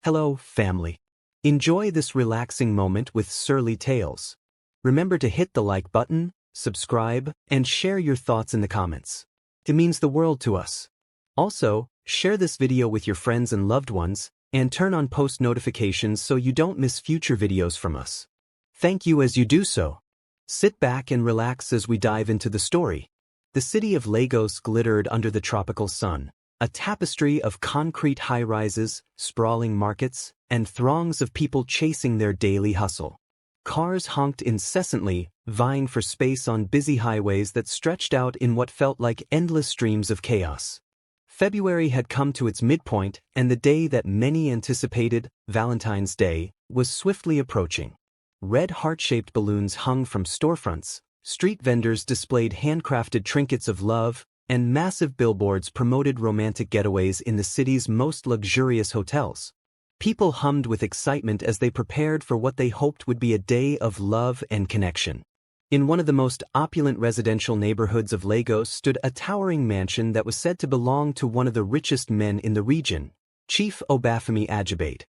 Hello, family. Enjoy this relaxing moment with Surly Tales. Remember to hit the like button, subscribe, and share your thoughts in the comments. It means the world to us. Also, share this video with your friends and loved ones, and turn on post notifications so you don't miss future videos from us. Thank you as you do so. Sit back and relax as we dive into the story. The city of Lagos glittered under the tropical sun, a tapestry of concrete high-rises, sprawling markets, and throngs of people chasing their daily hustle. Cars honked incessantly, vying for space on busy highways that stretched out in what felt like endless streams of chaos. February had come to its midpoint, and the day that many anticipated, Valentine's Day, was swiftly approaching. Red heart-shaped balloons hung from storefronts, street vendors displayed handcrafted trinkets of love, and massive billboards promoted romantic getaways in the city's most luxurious hotels. People hummed with excitement as they prepared for what they hoped would be a day of love and connection. In one of the most opulent residential neighborhoods of Lagos stood a towering mansion that was said to belong to one of the richest men in the region, Chief Obafemi Ajibade.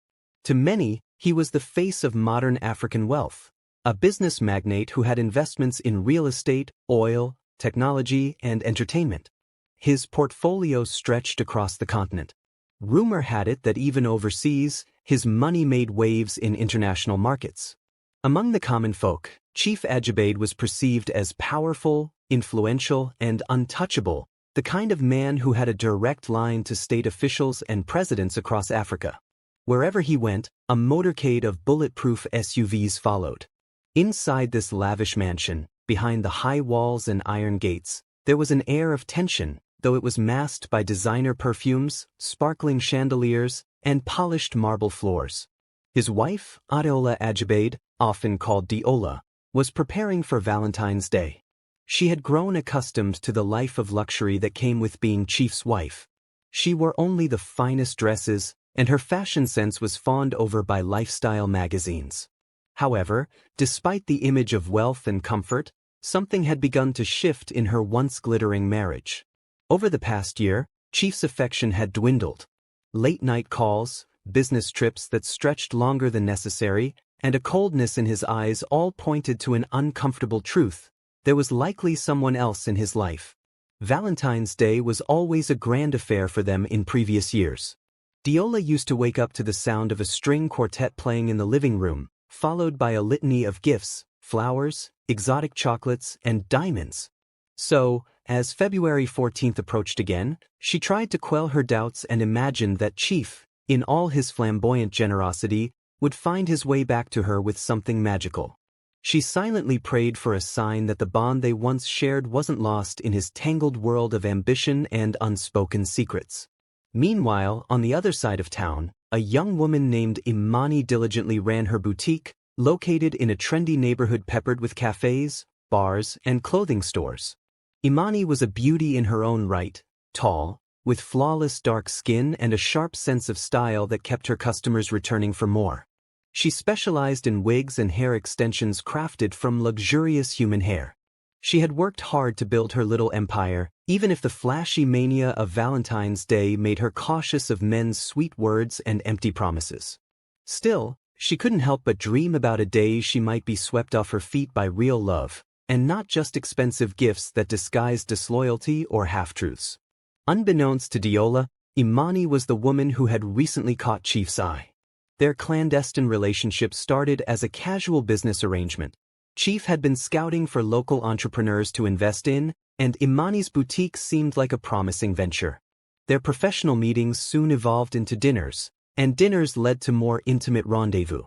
To many, he was the face of modern African wealth, a business magnate who had investments in real estate, oil, technology, and entertainment. His portfolio stretched across the continent. Rumor had it that even overseas, his money made waves in international markets. Among the common folk, Chief Ajibade was perceived as powerful, influential, and untouchable, the kind of man who had a direct line to state officials and presidents across Africa. Wherever he went, a motorcade of bulletproof SUVs followed. Inside this lavish mansion, behind the high walls and iron gates, there was an air of tension, though it was masked by designer perfumes, sparkling chandeliers, and polished marble floors. His wife, Adeola Ajibade, often called Diola, was preparing for Valentine's Day. She had grown accustomed to the life of luxury that came with being chief's wife. She wore only the finest dresses, and her fashion sense was fawned over by lifestyle magazines. However, despite the image of wealth and comfort, something had begun to shift in her once glittering marriage. Over the past year, Chief's affection had dwindled. Late-night calls, business trips that stretched longer than necessary, and a coldness in his eyes all pointed to an uncomfortable truth: there was likely someone else in his life. Valentine's Day was always a grand affair for them in previous years. Diola used to wake up to the sound of a string quartet playing in the living room, followed by a litany of gifts, flowers, exotic chocolates, and diamonds. So, as February 14th approached again, she tried to quell her doubts and imagined that Chief, in all his flamboyant generosity, would find his way back to her with something magical. She silently prayed for a sign that the bond they once shared wasn't lost in his tangled world of ambition and unspoken secrets. Meanwhile, on the other side of town, a young woman named Imani diligently ran her boutique, located in a trendy neighborhood peppered with cafes, bars, and clothing stores. Imani was a beauty in her own right, tall, with flawless dark skin and a sharp sense of style that kept her customers returning for more. She specialized in wigs and hair extensions crafted from luxurious human hair. She had worked hard to build her little empire, even if the flashy mania of Valentine's Day made her cautious of men's sweet words and empty promises. Still, she couldn't help but dream about a day she might be swept off her feet by real love, and not just expensive gifts that disguised disloyalty or half-truths. Unbeknownst to Diola, Imani was the woman who had recently caught Chief's eye. Their clandestine relationship started as a casual business arrangement. Chief had been scouting for local entrepreneurs to invest in, and Imani's boutique seemed like a promising venture. Their professional meetings soon evolved into dinners, and dinners led to more intimate rendezvous.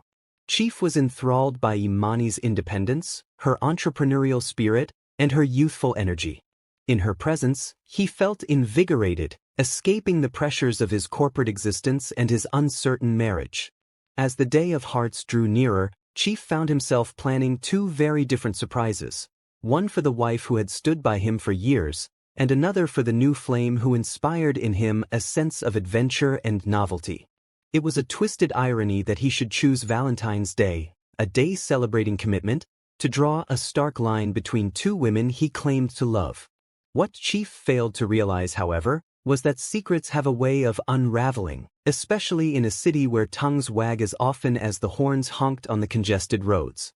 Chief was enthralled by Imani's independence, her entrepreneurial spirit, and her youthful energy. In her presence, he felt invigorated, escaping the pressures of his corporate existence and his uncertain marriage. As the day of hearts drew nearer, Chief found himself planning two very different surprises, one for the wife who had stood by him for years, and another for the new flame who inspired in him a sense of adventure and novelty. It was a twisted irony that he should choose Valentine's Day, a day celebrating commitment, to draw a stark line between two women he claimed to love. What Chief failed to realize, however, was that secrets have a way of unraveling, especially in a city where tongues wag as often as the horns honked on the congested roads.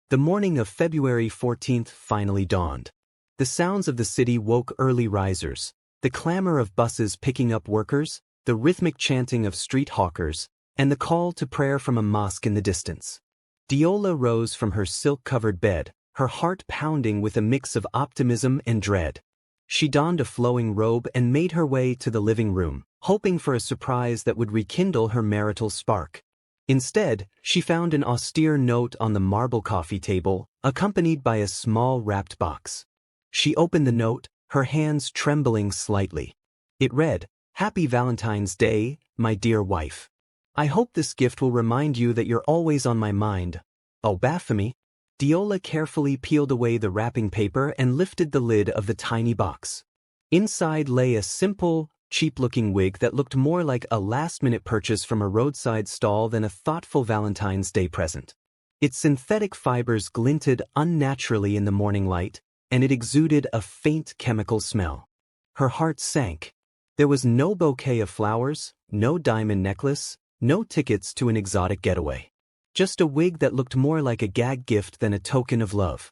The morning of February 14th finally dawned. The sounds of the city woke early risers, the clamor of buses picking up workers, the rhythmic chanting of street hawkers, and the call to prayer from a mosque in the distance. Diola rose from her silk-covered bed, her heart pounding with a mix of optimism and dread. She donned a flowing robe and made her way to the living room, hoping for a surprise that would rekindle her marital spark. Instead, she found an austere note on the marble coffee table, accompanied by a small wrapped box. She opened the note, her hands trembling slightly. It read, "Happy Valentine's Day, my dear wife. I hope this gift will remind you that you're always on my mind. Oh, Baphomet." Diola carefully peeled away the wrapping paper and lifted the lid of the tiny box. Inside lay a simple, cheap-looking wig that looked more like a last-minute purchase from a roadside stall than a thoughtful Valentine's Day present. Its synthetic fibers glinted unnaturally in the morning light, and it exuded a faint chemical smell. Her heart sank. There was no bouquet of flowers, no diamond necklace, no tickets to an exotic getaway. Just a wig that looked more like a gag gift than a token of love.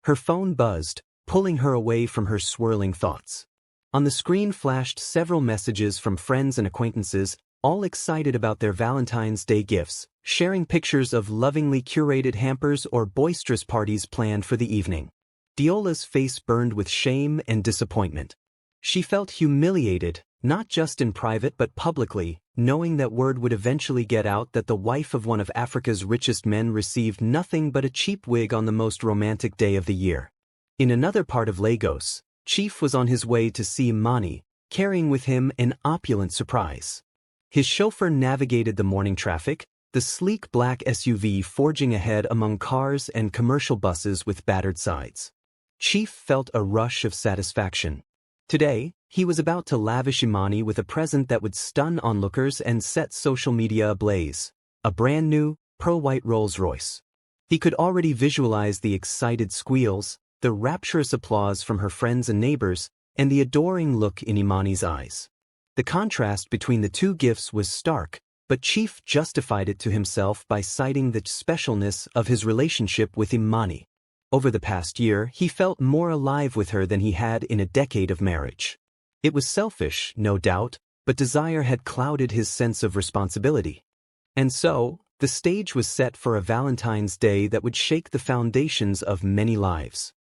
Her phone buzzed, pulling her away from her swirling thoughts. On the screen flashed several messages from friends and acquaintances, all excited about their Valentine's Day gifts, sharing pictures of lovingly curated hampers or boisterous parties planned for the evening. Diola's face burned with shame and disappointment. She felt humiliated, not just in private but publicly, knowing that word would eventually get out that the wife of one of Africa's richest men received nothing but a cheap wig on the most romantic day of the year. In another part of Lagos, Chief was on his way to see Mani, carrying with him an opulent surprise. His chauffeur navigated the morning traffic, the sleek black SUV forging ahead among cars and commercial buses with battered sides. Chief felt a rush of satisfaction. Today, he was about to lavish Imani with a present that would stun onlookers and set social media ablaze: a brand new, pearl-white Rolls-Royce. He could already visualize the excited squeals, the rapturous applause from her friends and neighbors, and the adoring look in Imani's eyes. The contrast between the two gifts was stark, but Chief justified it to himself by citing the specialness of his relationship with Imani. Over the past year, he felt more alive with her than he had in a decade of marriage. It was selfish, no doubt, but desire had clouded his sense of responsibility. And so, the stage was set for a Valentine's Day that would shake the foundations of many lives.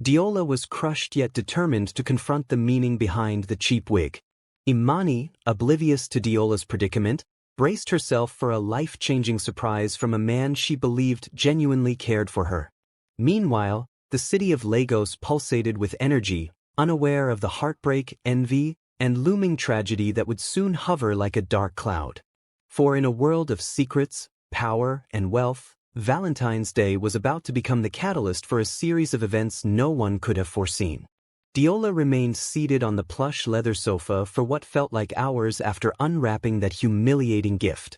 Diola was crushed yet determined to confront the meaning behind the cheap wig. Imani, oblivious to Diola's predicament, braced herself for a life-changing surprise from a man she believed genuinely cared for her. Meanwhile, the city of Lagos pulsated with energy, unaware of the heartbreak, envy, and looming tragedy that would soon hover like a dark cloud. For in a world of secrets, power, and wealth, Valentine's Day was about to become the catalyst for a series of events no one could have foreseen. Diola remained seated on the plush leather sofa for what felt like hours after unwrapping that humiliating gift.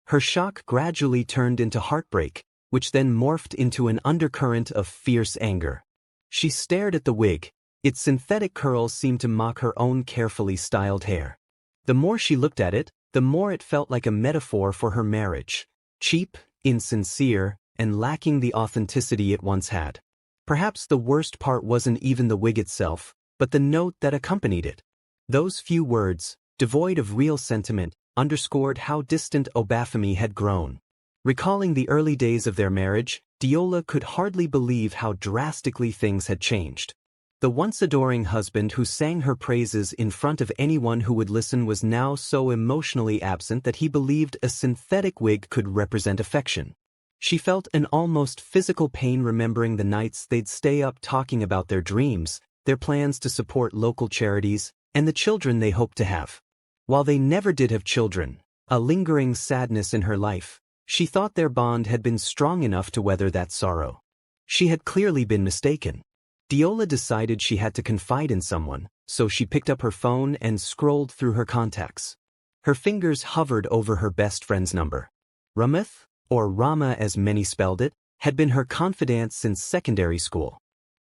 Her shock gradually turned into heartbreak, which then morphed into an undercurrent of fierce anger. She stared at the wig. Its synthetic curls seemed to mock her own carefully styled hair. The more she looked at it, the more it felt like a metaphor for her marriage: cheap, insincere, and lacking the authenticity it once had. Perhaps the worst part wasn't even the wig itself, but the note that accompanied it. Those few words, devoid of real sentiment, underscored how distant Obafemi had grown. Recalling the early days of their marriage, Diola could hardly believe how drastically things had changed. The once adoring husband who sang her praises in front of anyone who would listen was now so emotionally absent that he believed a synthetic wig could represent affection. She felt an almost physical pain remembering the nights they'd stay up talking about their dreams, their plans to support local charities, and the children they hoped to have. While they never did have children, a lingering sadness in her life, she thought their bond had been strong enough to weather that sorrow. She had clearly been mistaken. Diola decided she had to confide in someone, so she picked up her phone and scrolled through her contacts. Her fingers hovered over her best friend's number. Ramith, or Rama as many spelled it, had been her confidant since secondary school.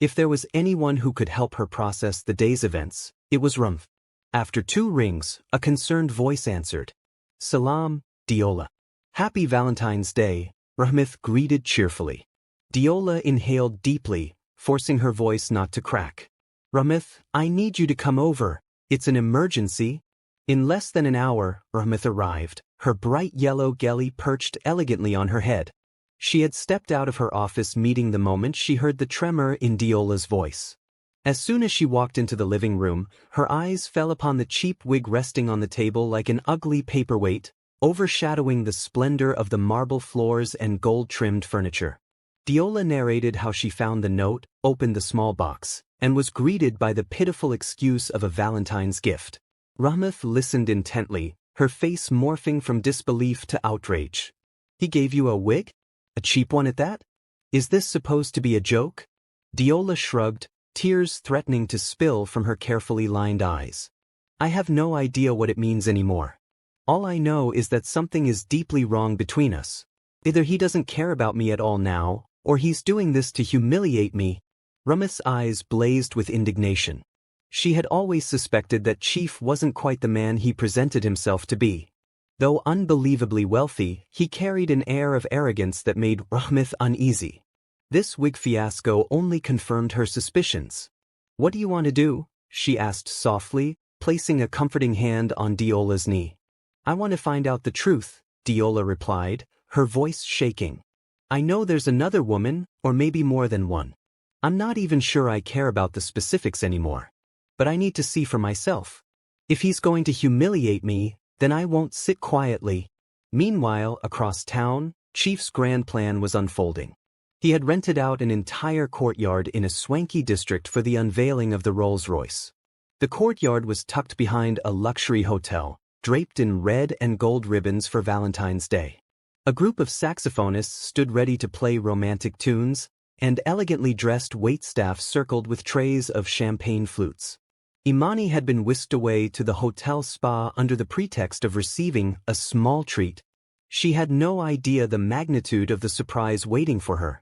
If there was anyone who could help her process the day's events, it was Ramith. After 2 rings, a concerned voice answered. Salam, Diola. Happy Valentine's Day, Rahmith greeted cheerfully. Diola inhaled deeply, forcing her voice not to crack. Rahmith, I need you to come over. It's an emergency. In less than an hour, Rahmith arrived, her bright yellow gelly perched elegantly on her head. She had stepped out of her office meeting the moment she heard the tremor in Diola's voice. As soon as she walked into the living room, her eyes fell upon the cheap wig resting on the table like an ugly paperweight, overshadowing the splendor of the marble floors and gold-trimmed furniture. Diola narrated how she found the note, opened the small box, and was greeted by the pitiful excuse of a Valentine's gift. Rahmith listened intently, her face morphing from disbelief to outrage. He gave you a wig? A cheap one at that? Is this supposed to be a joke? Diola shrugged, tears threatening to spill from her carefully lined eyes. I have no idea what it means anymore. All I know is that something is deeply wrong between us. Either he doesn't care about me at all now, or he's doing this to humiliate me. Rahmith's eyes blazed with indignation. She had always suspected that Chief wasn't quite the man he presented himself to be. Though unbelievably wealthy, he carried an air of arrogance that made Rahmith uneasy. This wig fiasco only confirmed her suspicions. What do you want to do? She asked softly, placing a comforting hand on Diola's knee. I want to find out the truth, Diola replied, her voice shaking. I know there's another woman, or maybe more than one. I'm not even sure I care about the specifics anymore. But I need to see for myself. If he's going to humiliate me, then I won't sit quietly. Meanwhile, across town, Chief's grand plan was unfolding. He had rented out an entire courtyard in a swanky district for the unveiling of the Rolls-Royce. The courtyard was tucked behind a luxury hotel, draped in red and gold ribbons for Valentine's Day. A group of saxophonists stood ready to play romantic tunes, and elegantly dressed waitstaff circled with trays of champagne flutes. Imani had been whisked away to the hotel spa under the pretext of receiving a small treat. She had no idea the magnitude of the surprise waiting for her.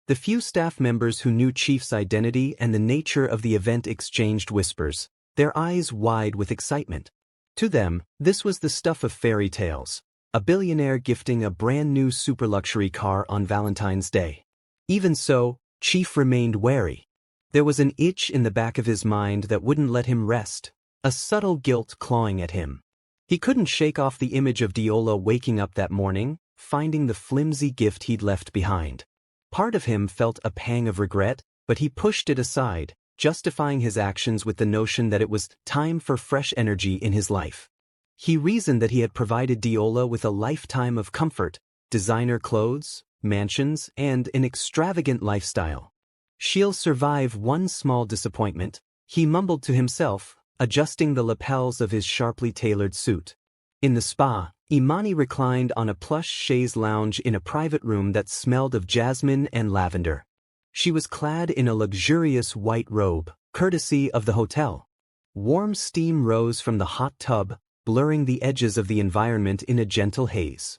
The few staff members who knew Chief's identity and the nature of the event exchanged whispers, their eyes wide with excitement. To them, this was the stuff of fairy tales, a billionaire gifting a brand new super-luxury car on Valentine's Day. Even so, Chief remained wary. There was an itch in the back of his mind that wouldn't let him rest, a subtle guilt clawing at him. He couldn't shake off the image of Diola waking up that morning, finding the flimsy gift he'd left behind. Part of him felt a pang of regret, but he pushed it aside, justifying his actions with the notion that it was time for fresh energy in his life. He reasoned that he had provided Diola with a lifetime of comfort, designer clothes, mansions, and an extravagant lifestyle. She'll survive one small disappointment, he mumbled to himself, adjusting the lapels of his sharply tailored suit. In the spa, Imani reclined on a plush chaise lounge in a private room that smelled of jasmine and lavender. She was clad in a luxurious white robe, courtesy of the hotel. Warm steam rose from the hot tub, blurring the edges of the environment in a gentle haze.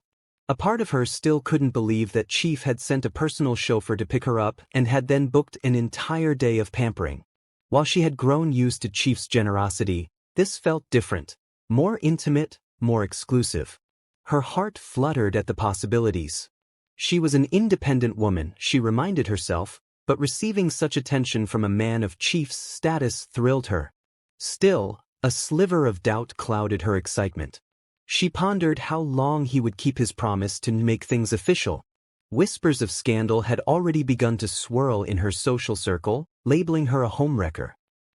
A part of her still couldn't believe that Chief had sent a personal chauffeur to pick her up and had then booked an entire day of pampering. While she had grown used to Chief's generosity, this felt different, more intimate, more exclusive. Her heart fluttered at the possibilities. She was an independent woman, she reminded herself, but receiving such attention from a man of Chief's status thrilled her. Still, a sliver of doubt clouded her excitement. She pondered how long he would keep his promise to make things official. Whispers of scandal had already begun to swirl in her social circle, labeling her a homewrecker.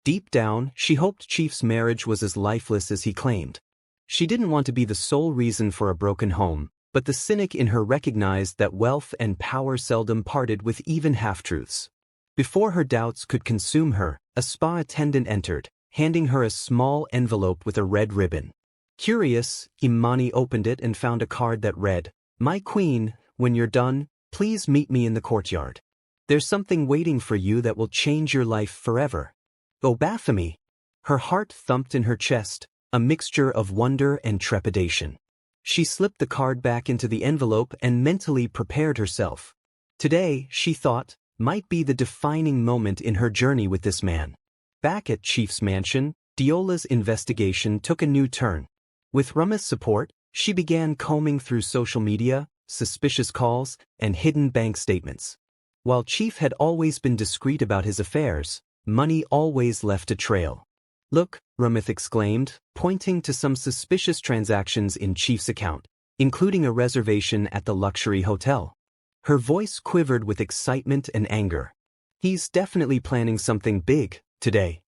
Deep down, she hoped Chief's marriage was as lifeless as he claimed. She didn't want to be the sole reason for a broken home, but the cynic in her recognized that wealth and power seldom parted with even half-truths. Before her doubts could consume her, a spa attendant entered, handing her a small envelope with a red ribbon. Curious, Imani opened it and found a card that read, "My queen, when you're done, please meet me in the courtyard. There's something waiting for you that will change your life forever." Oh Baphomet! Her heart thumped in her chest, a mixture of wonder and trepidation. She slipped the card back into the envelope and mentally prepared herself. Today, she thought, might be the defining moment in her journey with this man. Back at Chief's mansion, Diola's investigation took a new turn. With Rumith's support, she began combing through social media, suspicious calls, and hidden bank statements. While Chief had always been discreet about his affairs, money always left a trail. "Look," Rumith exclaimed, pointing to some suspicious transactions in Chief's account, including a reservation at the luxury hotel. Her voice quivered with excitement and anger. "He's definitely planning something big today.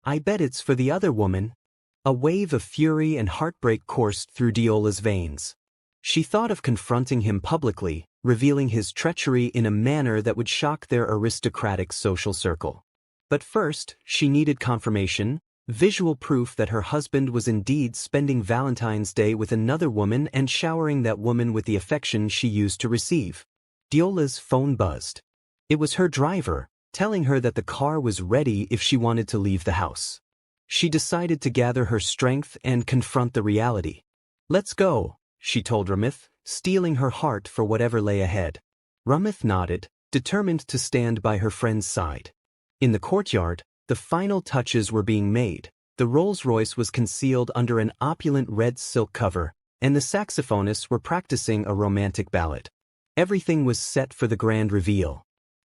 I bet it's for the other woman." A wave of fury and heartbreak coursed through Diola's veins. She thought of confronting him publicly, revealing his treachery in a manner that would shock their aristocratic social circle. But first, she needed confirmation, visual proof that her husband was indeed spending Valentine's Day with another woman and showering that woman with the affection she used to receive. Diola's phone buzzed. It was her driver, telling her that the car was ready if she wanted to leave the house. She decided to gather her strength and confront the reality. "Let's go," she told Rumith, steeling her heart for whatever lay ahead. Rumith nodded, determined to stand by her friend's side. In the courtyard, the final touches were being made. The Rolls-Royce was concealed under an opulent red silk cover, and the saxophonists were practicing a romantic ballad. Everything was set for the grand reveal.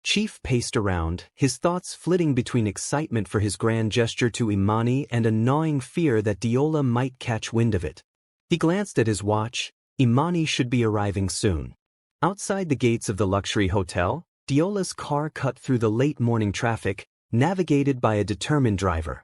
Chief paced around, his thoughts flitting between excitement for his grand gesture to Imani and a gnawing fear that Diola might catch wind of it. He glanced at his watch. Imani should be arriving soon. Outside the gates of the luxury hotel, Diola's car cut through the late morning traffic, navigated by a determined driver.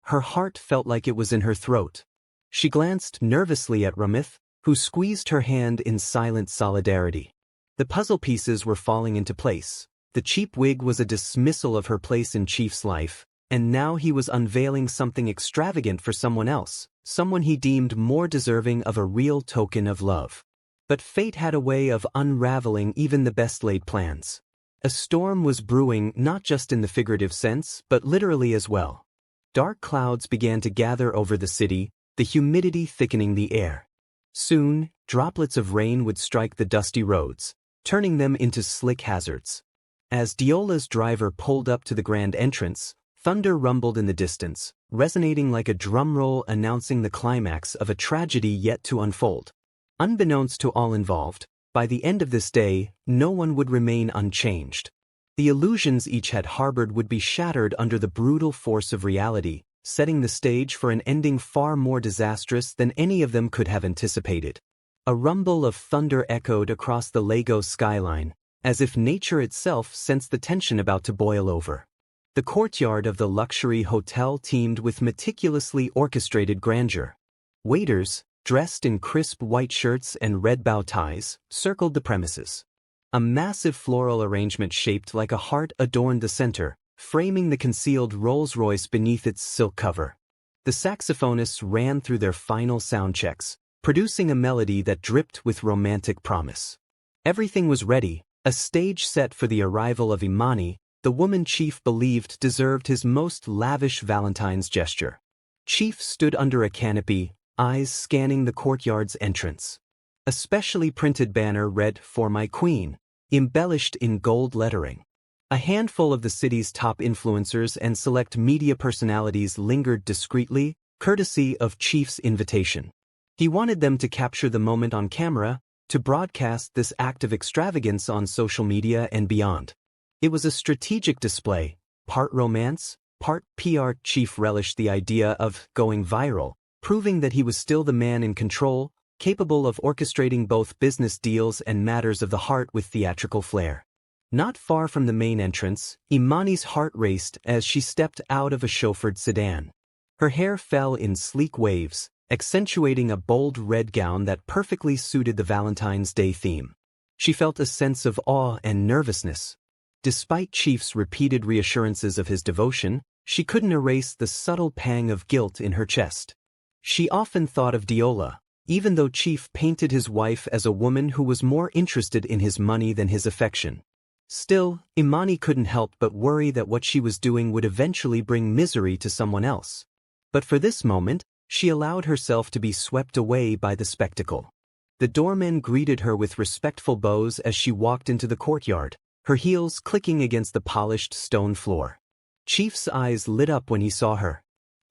Her heart felt like it was in her throat. She glanced nervously at Rumith, who squeezed her hand in silent solidarity. The puzzle pieces were falling into place. The cheap wig was a dismissal of her place in Chief's life, and now he was unveiling something extravagant for someone else, someone he deemed more deserving of a real token of love. But fate had a way of unraveling even the best-laid plans. A storm was brewing not just in the figurative sense, but literally as well. Dark clouds began to gather over the city, the humidity thickening the air. Soon, droplets of rain would strike the dusty roads, turning them into slick hazards. As Diola's driver pulled up to the grand entrance, thunder rumbled in the distance, resonating like a drumroll announcing the climax of a tragedy yet to unfold. Unbeknownst to all involved, by the end of this day, no one would remain unchanged. The illusions each had harbored would be shattered under the brutal force of reality, setting the stage for an ending far more disastrous than any of them could have anticipated. A rumble of thunder echoed across the Lagos skyline, as if nature itself sensed the tension about to boil over. The courtyard of the luxury hotel teemed with meticulously orchestrated grandeur. Waiters, dressed in crisp white shirts and red bow ties, circled the premises. A massive floral arrangement shaped like a heart adorned the center, framing the concealed Rolls-Royce beneath its silk cover. The saxophonists ran through their final sound checks, producing a melody that dripped with romantic promise. Everything was ready, a stage set for the arrival of Imani, the woman Chief believed deserved his most lavish Valentine's gesture. Chief stood under a canopy, eyes scanning the courtyard's entrance. A specially printed banner read, "For my queen," embellished in gold lettering. A handful of the city's top influencers and select media personalities lingered discreetly, courtesy of Chief's invitation. He wanted them to capture the moment on camera, to broadcast this act of extravagance on social media and beyond. It was a strategic display, part romance, part PR. Chief relished the idea of going viral, proving that he was still the man in control, capable of orchestrating both business deals and matters of the heart with theatrical flair. Not far from the main entrance, Imani's heart raced as she stepped out of a chauffeured sedan. Her hair fell in sleek waves, accentuating a bold red gown that perfectly suited the Valentine's Day theme. She felt a sense of awe and nervousness. Despite Chief's repeated reassurances of his devotion, she couldn't erase the subtle pang of guilt in her chest. She often thought of Diola, even though Chief painted his wife as a woman who was more interested in his money than his affection. Still, Imani couldn't help but worry that what she was doing would eventually bring misery to someone else. But for this moment, she allowed herself to be swept away by the spectacle. The doormen greeted her with respectful bows as she walked into the courtyard, her heels clicking against the polished stone floor. Chief's eyes lit up when he saw her.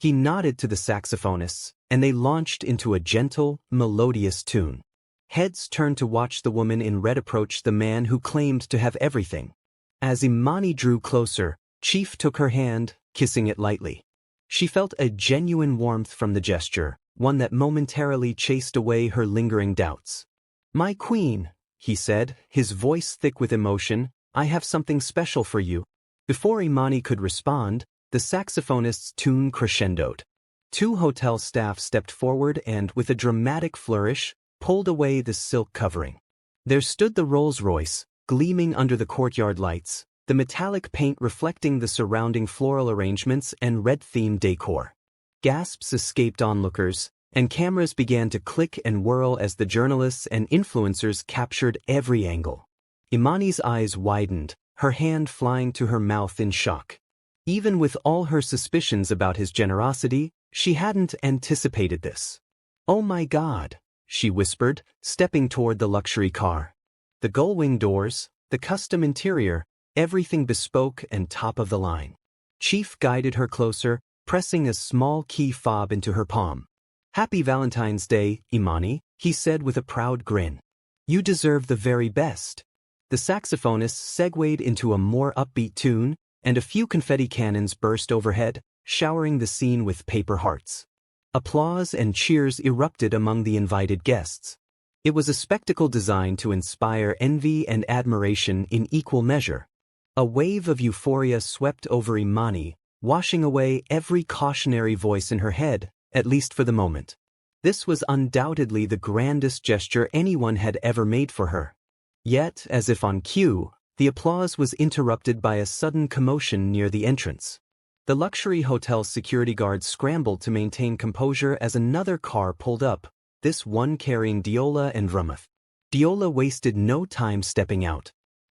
He nodded to the saxophonists, and they launched into a gentle, melodious tune. Heads turned to watch the woman in red approach the man who claimed to have everything. As Imani drew closer, Chief took her hand, kissing it lightly. She felt a genuine warmth from the gesture, one that momentarily chased away her lingering doubts. "My queen," he said, his voice thick with emotion, "I have something special for you." Before Imani could respond, the saxophonist's tune crescendoed. Two hotel staff stepped forward and, with a dramatic flourish, pulled away the silk covering. There stood the Rolls-Royce, gleaming under the courtyard lights, the metallic paint reflecting the surrounding floral arrangements and red-themed decor. Gasps escaped onlookers, and cameras began to click and whirl as the journalists and influencers captured every angle. Imani's eyes widened, her hand flying to her mouth in shock. Even with all her suspicions about his generosity, she hadn't anticipated this. "Oh my God," she whispered, stepping toward the luxury car. The gull-wing doors, the custom interior, everything bespoke and top of the line. Chief guided her closer, pressing a small key fob into her palm. "Happy Valentine's Day, Imani," he said with a proud grin. "You deserve the very best." The saxophonist segued into a more upbeat tune, and a few confetti cannons burst overhead, showering the scene with paper hearts. Applause and cheers erupted among the invited guests. It was a spectacle designed to inspire envy and admiration in equal measure. A wave of euphoria swept over Imani, washing away every cautionary voice in her head, at least for the moment. This was undoubtedly the grandest gesture anyone had ever made for her. Yet, as if on cue, the applause was interrupted by a sudden commotion near the entrance. The luxury hotel's security guards scrambled to maintain composure as another car pulled up, this one carrying Diola and Rumeth. Diola wasted no time stepping out.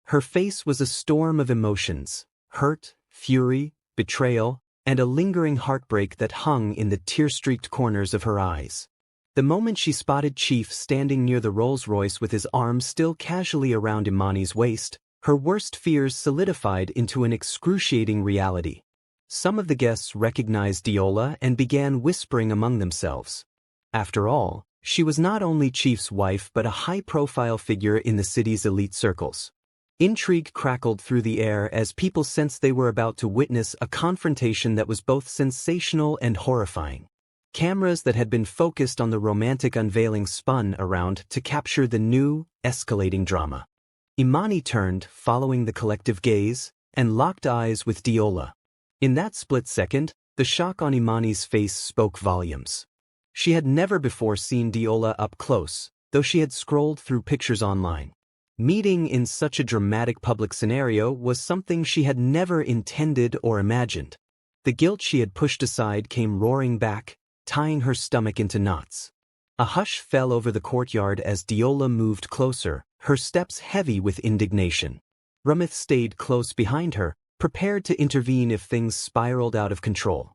Her face was a storm of emotions, hurt, fury, betrayal, and a lingering heartbreak that hung in the tear-streaked corners of her eyes. The moment she spotted Chief standing near the Rolls-Royce with his arms still casually around Imani's waist, her worst fears solidified into an excruciating reality. Some of the guests recognized Diola and began whispering among themselves. After all, she was not only Chief's wife but a high-profile figure in the city's elite circles. Intrigue crackled through the air as people sensed they were about to witness a confrontation that was both sensational and horrifying. Cameras that had been focused on the romantic unveiling spun around to capture the new, escalating drama. Imani turned, following the collective gaze, and locked eyes with Diola. In that split second, the shock on Imani's face spoke volumes. She had never before seen Diola up close, though she had scrolled through pictures online. Meeting in such a dramatic public scenario was something she had never intended or imagined. The guilt she had pushed aside came roaring back, tying her stomach into knots. A hush fell over the courtyard as Diola moved closer, her steps heavy with indignation. Rumeth stayed close behind her, prepared to intervene if things spiraled out of control.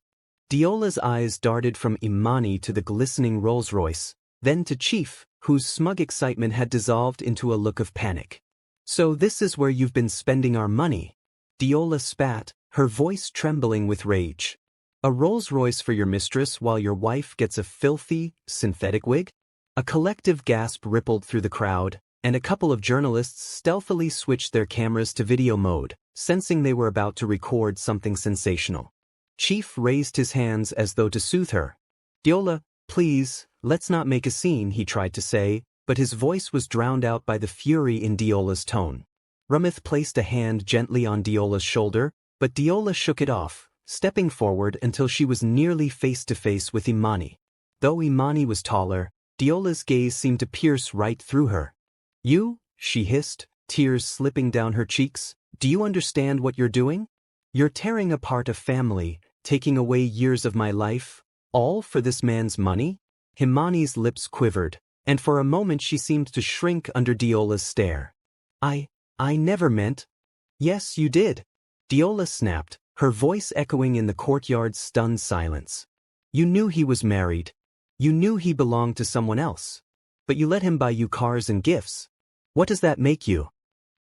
Diola's eyes darted from Imani to the glistening Rolls-Royce, then to Chief, whose smug excitement had dissolved into a look of panic. "So this is where you've been spending our money?" Diola spat, her voice trembling with rage. "A Rolls-Royce for your mistress while your wife gets a filthy, synthetic wig?" A collective gasp rippled through the crowd, and a couple of journalists stealthily switched their cameras to video mode, sensing they were about to record something sensational. Chief raised his hands as though to soothe her. "Diola, please, let's not make a scene," he tried to say, but his voice was drowned out by the fury in Diola's tone. Rumeth placed a hand gently on Diola's shoulder, but Diola shook it off, stepping forward until she was nearly face-to-face with Imani. Though Imani was taller, Diola's gaze seemed to pierce right through her. "You?" she hissed, tears slipping down her cheeks. "Do you understand what you're doing? You're tearing apart a family, taking away years of my life, all for this man's money?" Imani's lips quivered, and for a moment she seemed to shrink under Diola's stare. I never meant." "Yes, you did," Diola snapped, her voice echoing in the courtyard's stunned silence. "You knew he was married. You knew he belonged to someone else. But you let him buy you cars and gifts. What does that make you?"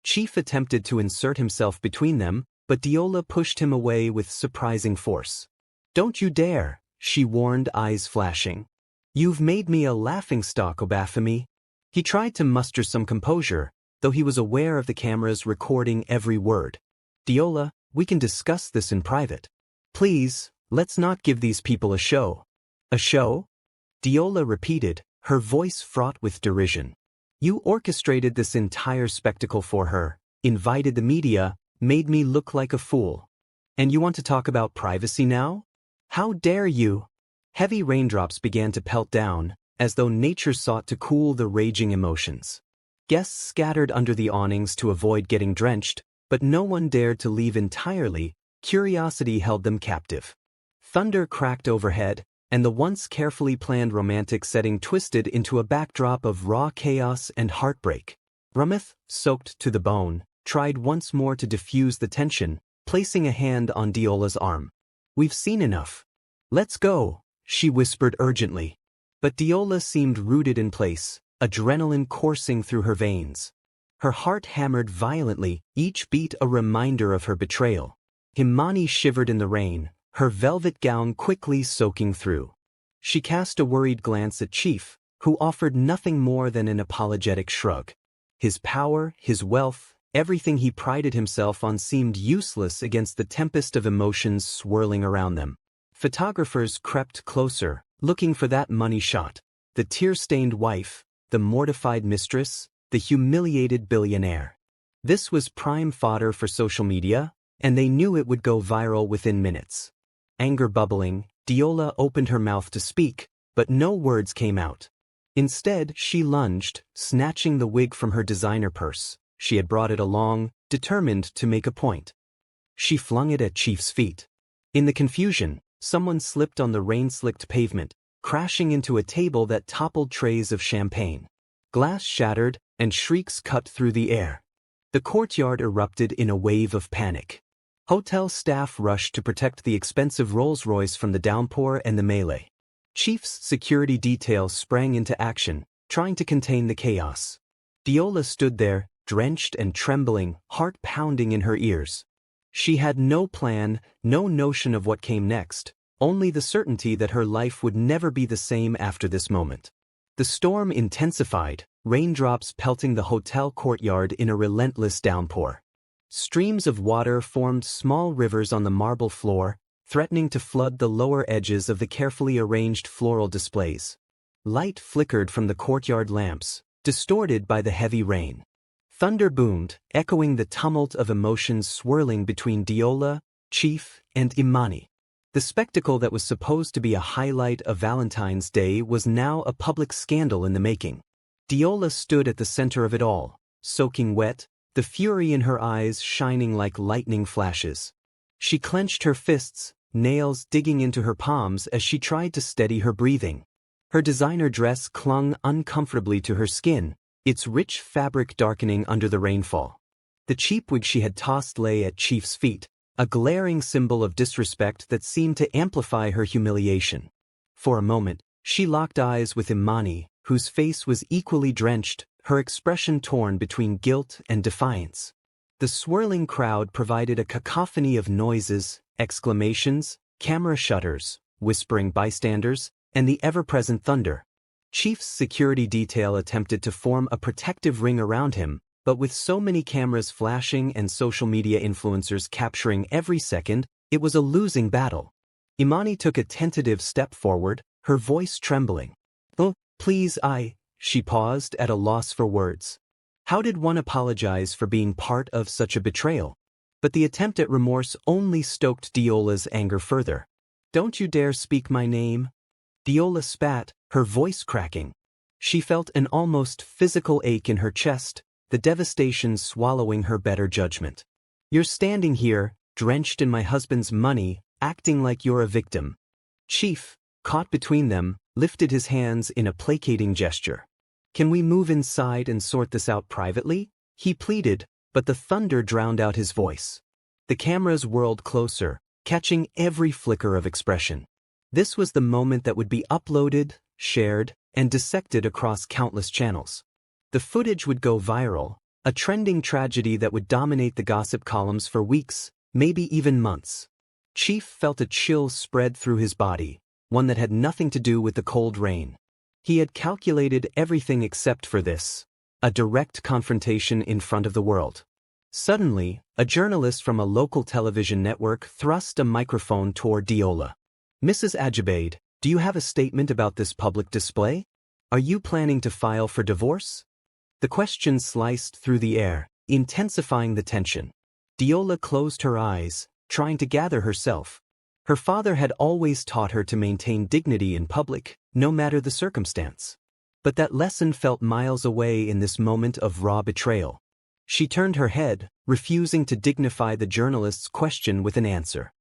Chief attempted to insert himself between them, but Diola pushed him away with surprising force. "Don't you dare," she warned, eyes flashing. "You've made me a laughingstock, Obafemi." He tried to muster some composure, though he was aware of the cameras recording every word. "Diola, we can discuss this in private. Please, let's not give these people a show." "A show?" Diola repeated, her voice fraught with derision. "You orchestrated this entire spectacle for her, invited the media, made me look like a fool. And you want to talk about privacy now? How dare you?" Heavy raindrops began to pelt down, as though nature sought to cool the raging emotions. Guests scattered under the awnings to avoid getting drenched, but no one dared to leave entirely. Curiosity held them captive. Thunder cracked overhead, and the once carefully planned romantic setting twisted into a backdrop of raw chaos and heartbreak. Rumeth, soaked to the bone, tried once more to diffuse the tension, placing a hand on Diola's arm. "We've seen enough. Let's go," she whispered urgently. But Diola seemed rooted in place, adrenaline coursing through her veins. Her heart hammered violently, each beat a reminder of her betrayal. Imani shivered in the rain, her velvet gown quickly soaking through. She cast a worried glance at Chief, who offered nothing more than an apologetic shrug. His power, his wealth, everything he prided himself on seemed useless against the tempest of emotions swirling around them. Photographers crept closer, looking for that money shot. The tear-stained wife, the mortified mistress, the humiliated billionaire. This was prime fodder for social media, and they knew it would go viral within minutes. Anger bubbling, Diola opened her mouth to speak, but no words came out. Instead, she lunged, snatching the wig from her designer purse. She had brought it along, determined to make a point. She flung it at Chief's feet. In the confusion, someone slipped on the rain-slicked pavement, crashing into a table that toppled trays of champagne. Glass shattered, and shrieks cut through the air. The courtyard erupted in a wave of panic. Hotel staff rushed to protect the expensive Rolls-Royce from the downpour and the melee. Chief's security detail sprang into action, trying to contain the chaos. Diola stood there, drenched and trembling, heart pounding in her ears. She had no plan, no notion of what came next, only the certainty that her life would never be the same after this moment. The storm intensified, raindrops pelting the hotel courtyard in a relentless downpour. Streams of water formed small rivers on the marble floor, threatening to flood the lower edges of the carefully arranged floral displays. Light flickered from the courtyard lamps, distorted by the heavy rain. Thunder boomed, echoing the tumult of emotions swirling between Diola, Chief, and Imani. The spectacle that was supposed to be a highlight of Valentine's Day was now a public scandal in the making. Diola stood at the center of it all, soaking wet, the fury in her eyes shining like lightning flashes. She clenched her fists, nails digging into her palms as she tried to steady her breathing. Her designer dress clung uncomfortably to her skin, its rich fabric darkening under the rainfall. The cheap wig she had tossed lay at Chief's feet, a glaring symbol of disrespect that seemed to amplify her humiliation. For a moment, she locked eyes with Imani, whose face was equally drenched, her expression torn between guilt and defiance. The swirling crowd provided a cacophony of noises, exclamations, camera shutters, whispering bystanders, and the ever-present thunder. Chief's security detail attempted to form a protective ring around him, but with so many cameras flashing and social media influencers capturing every second, it was a losing battle. Imani took a tentative step forward, her voice trembling. "Oh, please, She paused at a loss for words. How did one apologize for being part of such a betrayal? But the attempt at remorse only stoked Diola's anger further. "Don't you dare speak my name." Diola spat, her voice cracking. She felt an almost physical ache in her chest, the devastation swallowing her better judgment. "You're standing here, drenched in my husband's money, acting like you're a victim." Chief, caught between them, lifted his hands in a placating gesture. "Can we move inside and sort this out privately?" he pleaded, but the thunder drowned out his voice. The cameras whirled closer, catching every flicker of expression. This was the moment that would be uploaded, shared, and dissected across countless channels. The footage would go viral, a trending tragedy that would dominate the gossip columns for weeks, maybe even months. Chief felt a chill spread through his body, one that had nothing to do with the cold rain. He had calculated everything except for this: a direct confrontation in front of the world. Suddenly, a journalist from a local television network thrust a microphone toward Diola. "Mrs. Ajibade, do you have a statement about this public display? Are you planning to file for divorce?" The question sliced through the air, intensifying the tension. Diola closed her eyes, trying to gather herself. Her father had always taught her to maintain dignity in public, no matter the circumstance. But that lesson felt miles away in this moment of raw betrayal. She turned her head, refusing to dignify the journalist's question with an answer.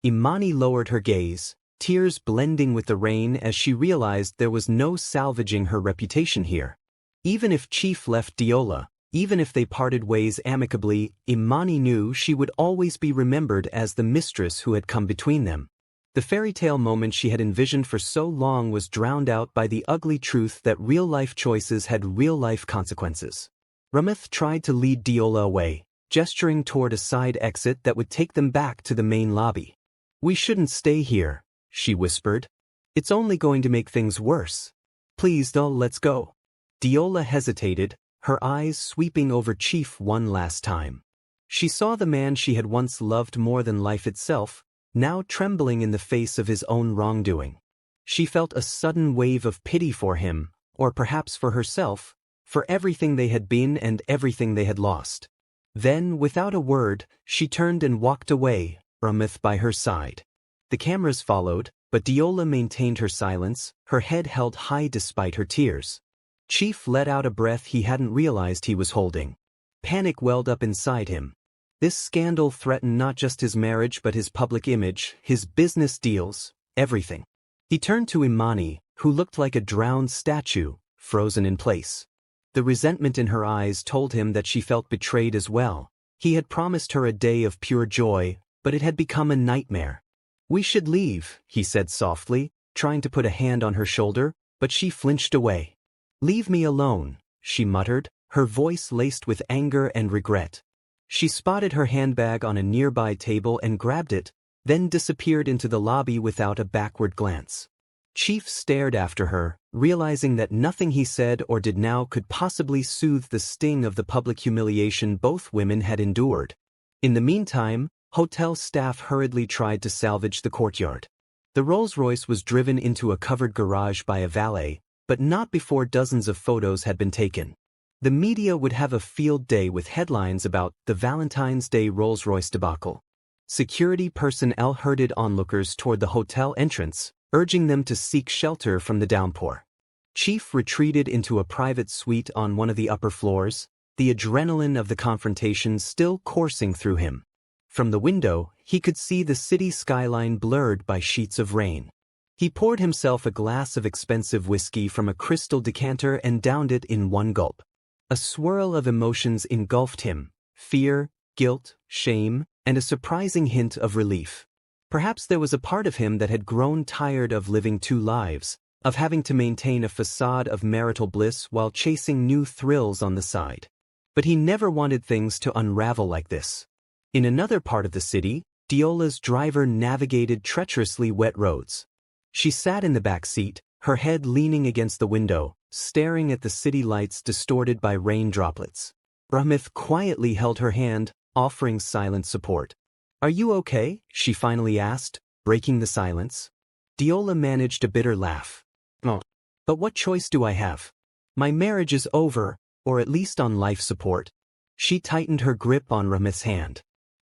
Imani lowered her gaze, tears blending with the rain as she realized there was no salvaging her reputation here. Even if Chief left Diola, even if they parted ways amicably, Imani knew she would always be remembered as the mistress who had come between them. The fairy tale moment she had envisioned for so long was drowned out by the ugly truth that real-life choices had real-life consequences. Ramith tried to lead Diola away, gesturing toward a side exit that would take them back to the main lobby. "We shouldn't stay here," she whispered. "It's only going to make things worse. Please, let's go." Diola hesitated, her eyes sweeping over Chief one last time. She saw the man she had once loved more than life itself, now trembling in the face of his own wrongdoing. She felt a sudden wave of pity for him, or perhaps for herself, for everything they had been and everything they had lost. Then, without a word, she turned and walked away, Ramith by her side. The cameras followed, but Diola maintained her silence, her head held high despite her tears. Chief let out a breath he hadn't realized he was holding. Panic welled up inside him. This scandal threatened not just his marriage but his public image, his business deals, everything. He turned to Imani, who looked like a drowned statue, frozen in place. The resentment in her eyes told him that she felt betrayed as well. He had promised her a day of pure joy, but it had become a nightmare. "We should leave," he said softly, trying to put a hand on her shoulder, but she flinched away. "Leave me alone," she muttered, her voice laced with anger and regret. She spotted her handbag on a nearby table and grabbed it, then disappeared into the lobby without a backward glance. Chief stared after her, realizing that nothing he said or did now could possibly soothe the sting of the public humiliation both women had endured. In the meantime, hotel staff hurriedly tried to salvage the courtyard. The Rolls-Royce was driven into a covered garage by a valet, but not before dozens of photos had been taken. The media would have a field day with headlines about the Valentine's Day Rolls-Royce debacle. Security personnel herded onlookers toward the hotel entrance, urging them to seek shelter from the downpour. Chief retreated into a private suite on one of the upper floors, the adrenaline of the confrontation still coursing through him. From the window, he could see the city skyline blurred by sheets of rain. He poured himself a glass of expensive whiskey from a crystal decanter and downed it in one gulp. A swirl of emotions engulfed him: fear, guilt, shame, and a surprising hint of relief. Perhaps there was a part of him that had grown tired of living two lives, of having to maintain a facade of marital bliss while chasing new thrills on the side. But he never wanted things to unravel like this. In another part of the city, Diola's driver navigated treacherously wet roads. She sat in the back seat, her head leaning against the window, staring at the city lights distorted by rain droplets. Ramith quietly held her hand, offering silent support. "Are you okay?" she finally asked, breaking the silence. Diola managed a bitter laugh. "Oh, but what choice do I have? My marriage is over, or at least on life support." She tightened her grip on Ramith's hand.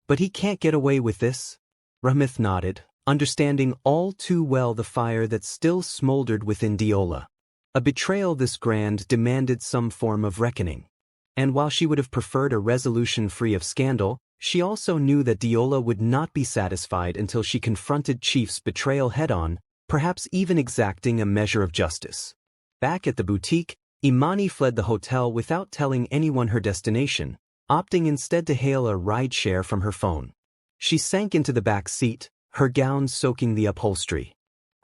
"But he can't get away with this?" Ramith nodded, understanding all too well the fire that still smoldered within Diola. A betrayal this grand demanded some form of reckoning. And while she would have preferred a resolution free of scandal, she also knew that Diola would not be satisfied until she confronted Chief's betrayal head-on, perhaps even exacting a measure of justice. Back at the boutique, Imani fled the hotel without telling anyone her destination, opting instead to hail a rideshare from her phone. She sank into the back seat, her gown soaking the upholstery.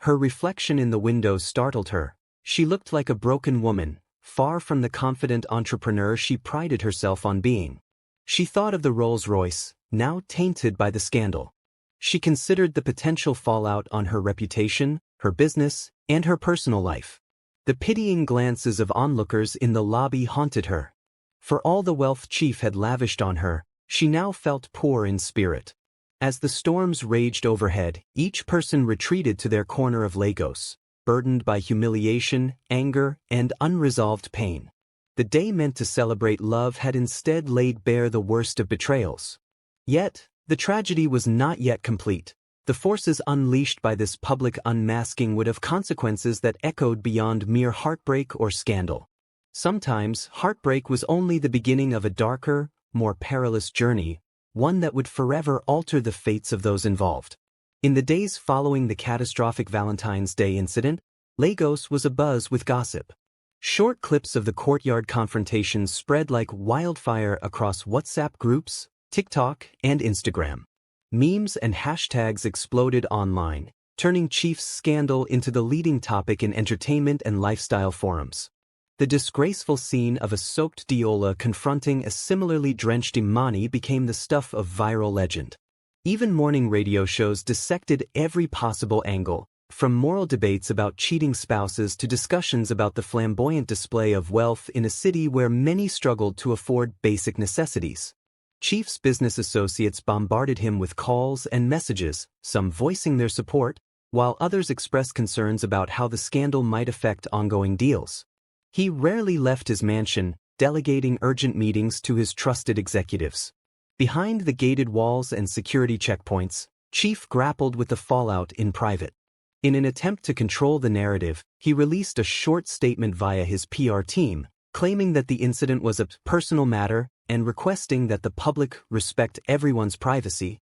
Her reflection in the window startled her. She looked like a broken woman, far from the confident entrepreneur she prided herself on being. She thought of the Rolls-Royce, now tainted by the scandal. She considered the potential fallout on her reputation, her business, and her personal life. The pitying glances of onlookers in the lobby haunted her. For all the wealth Chief had lavished on her, she now felt poor in spirit. As the storms raged overhead, each person retreated to their corner of Lagos, burdened by humiliation, anger, and unresolved pain. The day meant to celebrate love had instead laid bare the worst of betrayals. Yet, the tragedy was not yet complete. The forces unleashed by this public unmasking would have consequences that echoed beyond mere heartbreak or scandal. Sometimes, heartbreak was only the beginning of a darker, more perilous journey, one that would forever alter the fates of those involved. In the days following the catastrophic Valentine's Day incident, Lagos was abuzz with gossip. Short clips of the courtyard confrontations spread like wildfire across WhatsApp groups, TikTok, and Instagram. Memes and hashtags exploded online, turning Chief's scandal into the leading topic in entertainment and lifestyle forums. The disgraceful scene of a soaked Diola confronting a similarly drenched Imani became the stuff of viral legend. Even morning radio shows dissected every possible angle, from moral debates about cheating spouses to discussions about the flamboyant display of wealth in a city where many struggled to afford basic necessities. Chief's business associates bombarded him with calls and messages, some voicing their support, while others expressed concerns about how the scandal might affect ongoing deals. He rarely left his mansion, delegating urgent meetings to his trusted executives. Behind the gated walls and security checkpoints, Chief grappled with the fallout in private. In an attempt to control the narrative, he released a short statement via his PR team, claiming that the incident was a personal matter and requesting that the public respect everyone's privacy.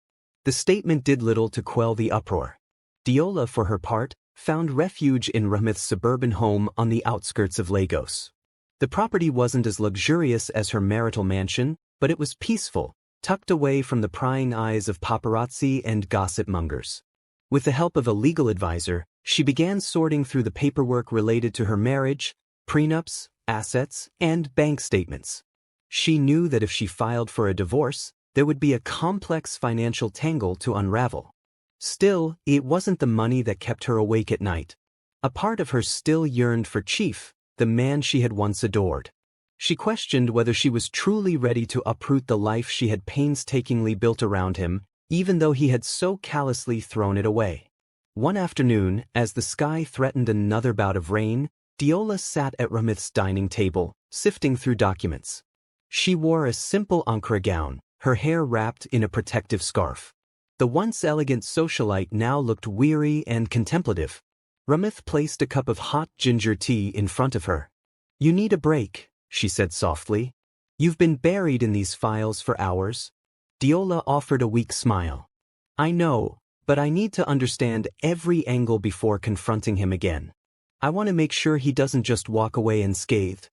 The statement did little to quell the uproar. Diola, for her part, found refuge in Ramith's suburban home on the outskirts of Lagos. The property wasn't as luxurious as her marital mansion, but it was peaceful, tucked away from the prying eyes of paparazzi and gossip mongers. With the help of a legal advisor, she began sorting through the paperwork related to her marriage, prenups, assets, and bank statements. She knew that if she filed for a divorce, there would be a complex financial tangle to unravel. Still, it wasn't the money that kept her awake at night. A part of her still yearned for Chief, the man she had once adored. She questioned whether she was truly ready to uproot the life she had painstakingly built around him, even though he had so callously thrown it away. One afternoon, as the sky threatened another bout of rain, Diola sat at Ramith's dining table, sifting through documents. She wore a simple Ankara gown, her hair wrapped in a protective scarf. The once elegant socialite now looked weary and contemplative. Ramith placed a cup of hot ginger tea in front of her. "You need a break," she said softly. "You've been buried in these files for hours." Diola offered a weak smile. "I know, but I need to understand every angle before confronting him again. I want to make sure he doesn't just walk away unscathed."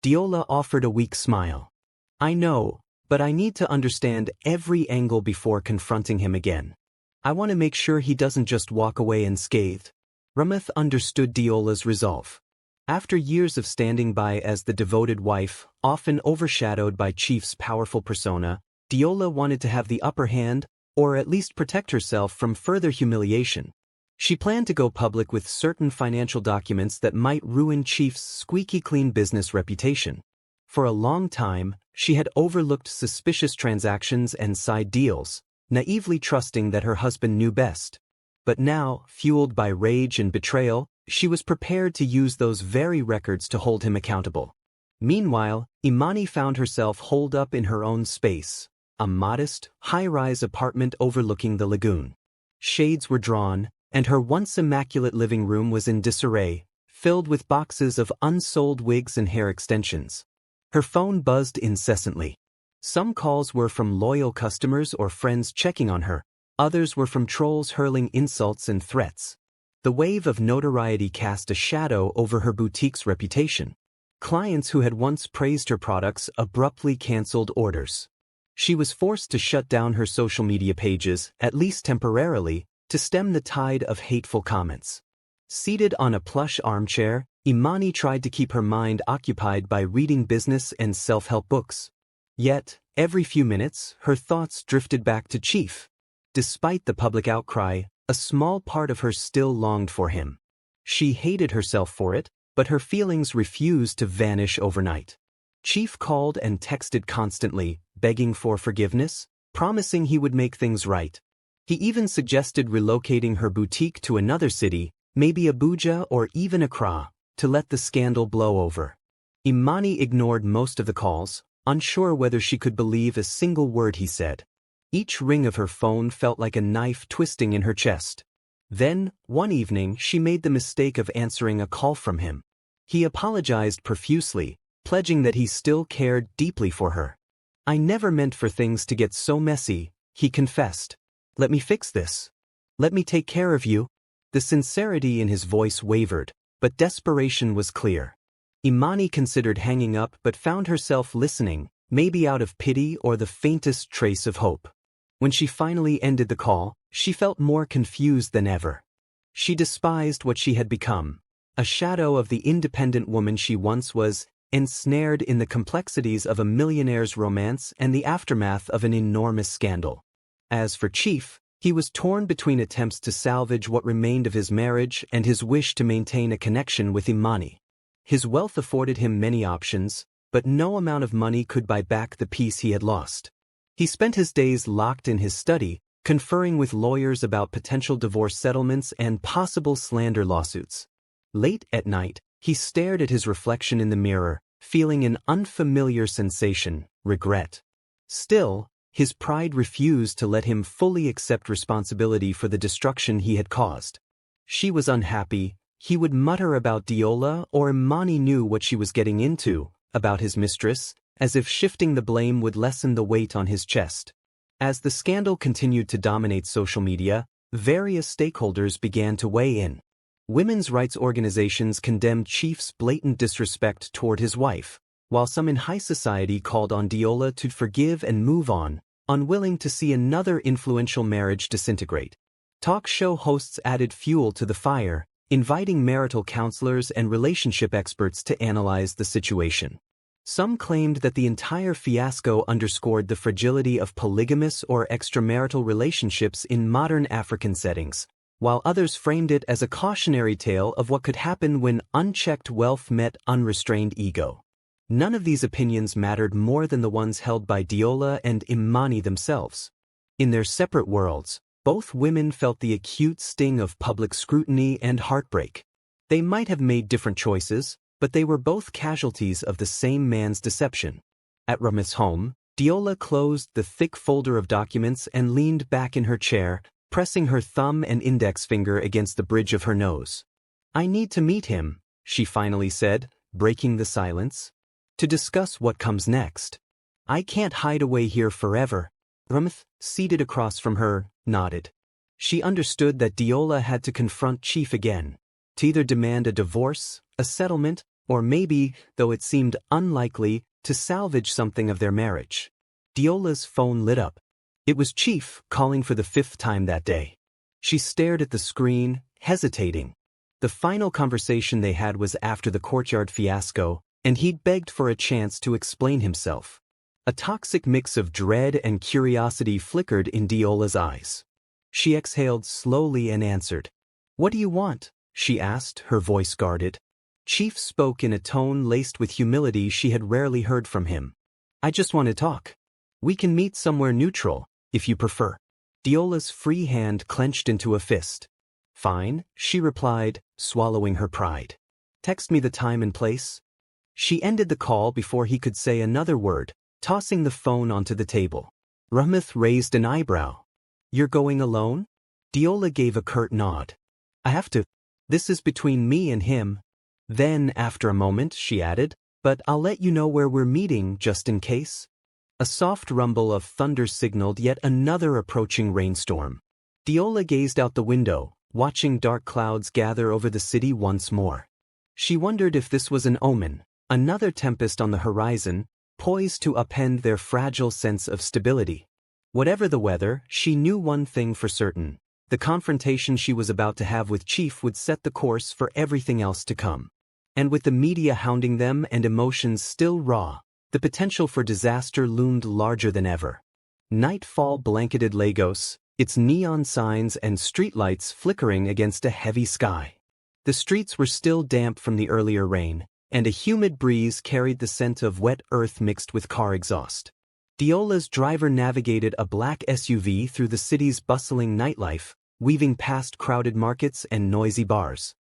Diola offered a weak smile. "I know, but I need to understand every angle before confronting him again. I want to make sure he doesn't just walk away unscathed." Ramith understood Diola's resolve. After years of standing by as the devoted wife, often overshadowed by Chief's powerful persona, Diola wanted to have the upper hand, or at least protect herself from further humiliation. She planned to go public with certain financial documents that might ruin Chief's squeaky clean business reputation. For a long time, she had overlooked suspicious transactions and side deals, naively trusting that her husband knew best. But now, fueled by rage and betrayal, she was prepared to use those very records to hold him accountable. Meanwhile, Imani found herself holed up in her own space, a modest, high-rise apartment overlooking the lagoon. Shades were drawn, and her once immaculate living room was in disarray, filled with boxes of unsold wigs and hair extensions. Her phone buzzed incessantly. Some calls were from loyal customers or friends checking on her, others were from trolls hurling insults and threats. The wave of notoriety cast a shadow over her boutique's reputation. Clients who had once praised her products abruptly canceled orders. She was forced to shut down her social media pages, at least temporarily, to stem the tide of hateful comments. Seated on a plush armchair, Imani tried to keep her mind occupied by reading business and self-help books. Yet, every few minutes, her thoughts drifted back to Chief. Despite the public outcry, a small part of her still longed for him. She hated herself for it, but her feelings refused to vanish overnight. Chief called and texted constantly, begging for forgiveness, promising he would make things right. He even suggested relocating her boutique to another city, maybe Abuja or even Accra, to let the scandal blow over. Imani ignored most of the calls, unsure whether she could believe a single word he said. Each ring of her phone felt like a knife twisting in her chest. Then, one evening, she made the mistake of answering a call from him. He apologized profusely, pledging that he still cared deeply for her. "I never meant for things to get so messy," he confessed. "Let me fix this. Let me take care of you." The sincerity in his voice wavered, but desperation was clear. Imani considered hanging up but found herself listening, maybe out of pity or the faintest trace of hope. When she finally ended the call, she felt more confused than ever. She despised what she had become, a shadow of the independent woman she once was, ensnared in the complexities of a millionaire's romance and the aftermath of an enormous scandal. As for Chief, he was torn between attempts to salvage what remained of his marriage and his wish to maintain a connection with Imani. His wealth afforded him many options, but no amount of money could buy back the peace he had lost. He spent his days locked in his study, conferring with lawyers about potential divorce settlements and possible slander lawsuits. Late at night, he stared at his reflection in the mirror, feeling an unfamiliar sensation, regret. Still, his pride refused to let him fully accept responsibility for the destruction he had caused. She was unhappy, he would mutter about Diola, or Imani knew what she was getting into, about his mistress, as if shifting the blame would lessen the weight on his chest. As the scandal continued to dominate social media, various stakeholders began to weigh in. Women's rights organizations condemned Chief's blatant disrespect toward his wife, while some in high society called on Diola to forgive and move on, unwilling to see another influential marriage disintegrate. Talk show hosts added fuel to the fire, inviting marital counselors and relationship experts to analyze the situation. Some claimed that the entire fiasco underscored the fragility of polygamous or extramarital relationships in modern African settings, while others framed it as a cautionary tale of what could happen when unchecked wealth met unrestrained ego. None of these opinions mattered more than the ones held by Diola and Imani themselves. In their separate worlds, both women felt the acute sting of public scrutiny and heartbreak. They might have made different choices, but they were both casualties of the same man's deception. At Ramith's home, Diola closed the thick folder of documents and leaned back in her chair, pressing her thumb and index finger against the bridge of her nose. "I need to meet him," she finally said, breaking the silence, "to discuss what comes next. I can't hide away here forever." Ramith, seated across from her, nodded. She understood that Diola had to confront Chief again, to either demand a divorce, a settlement, or maybe, though it seemed unlikely, to salvage something of their marriage. Diola's phone lit up. It was Chief, calling for the 5th time that day. She stared at the screen, hesitating. The final conversation they had was after the courtyard fiasco, and he'd begged for a chance to explain himself. A toxic mix of dread and curiosity flickered in Diola's eyes. She exhaled slowly and answered. "What do you want?" she asked, her voice guarded. Chief spoke in a tone laced with humility she had rarely heard from him. "I just want to talk. We can meet somewhere neutral, if you prefer." Diola's free hand clenched into a fist. "Fine," she replied, swallowing her pride. "Text me the time and place." She ended the call before he could say another word, tossing the phone onto the table. Ramith raised an eyebrow. "You're going alone?" Diola gave a curt nod. "I have to. This is between me and him." Then, after a moment, she added, "But I'll let you know where we're meeting, just in case." A soft rumble of thunder signaled yet another approaching rainstorm. Diola gazed out the window, watching dark clouds gather over the city once more. She wondered if this was an omen, another tempest on the horizon, poised to upend their fragile sense of stability. Whatever the weather, she knew one thing for certain. The confrontation she was about to have with Chief would set the course for everything else to come. And with the media hounding them and emotions still raw, the potential for disaster loomed larger than ever. Nightfall blanketed Lagos, its neon signs and streetlights flickering against a heavy sky. The streets were still damp from the earlier rain, and a humid breeze carried the scent of wet earth mixed with car exhaust. Diola's driver navigated a black SUV through the city's bustling nightlife, weaving past crowded markets and noisy bars.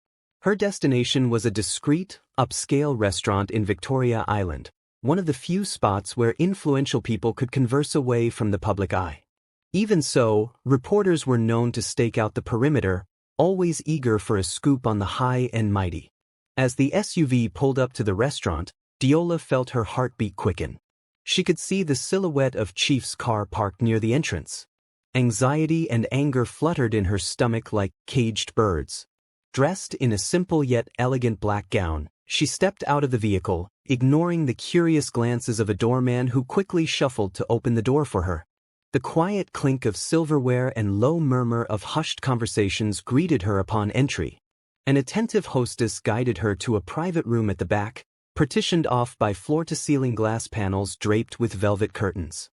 Her destination was a discreet, upscale restaurant in Victoria Island, one of the few spots where influential people could converse away from the public eye. Even so, reporters were known to stake out the perimeter, always eager for a scoop on the high and mighty. As the SUV pulled up to the restaurant, Diola felt her heartbeat quicken. She could see the silhouette of Chief's car parked near the entrance. Anxiety and anger fluttered in her stomach like caged birds. Dressed in a simple yet elegant black gown, she stepped out of the vehicle, ignoring the curious glances of a doorman who quickly shuffled to open the door for her. The quiet clink of silverware and low murmur of hushed conversations greeted her upon entry. An attentive hostess guided her to a private room at the back, partitioned off by floor-to-ceiling glass panels draped with velvet curtains.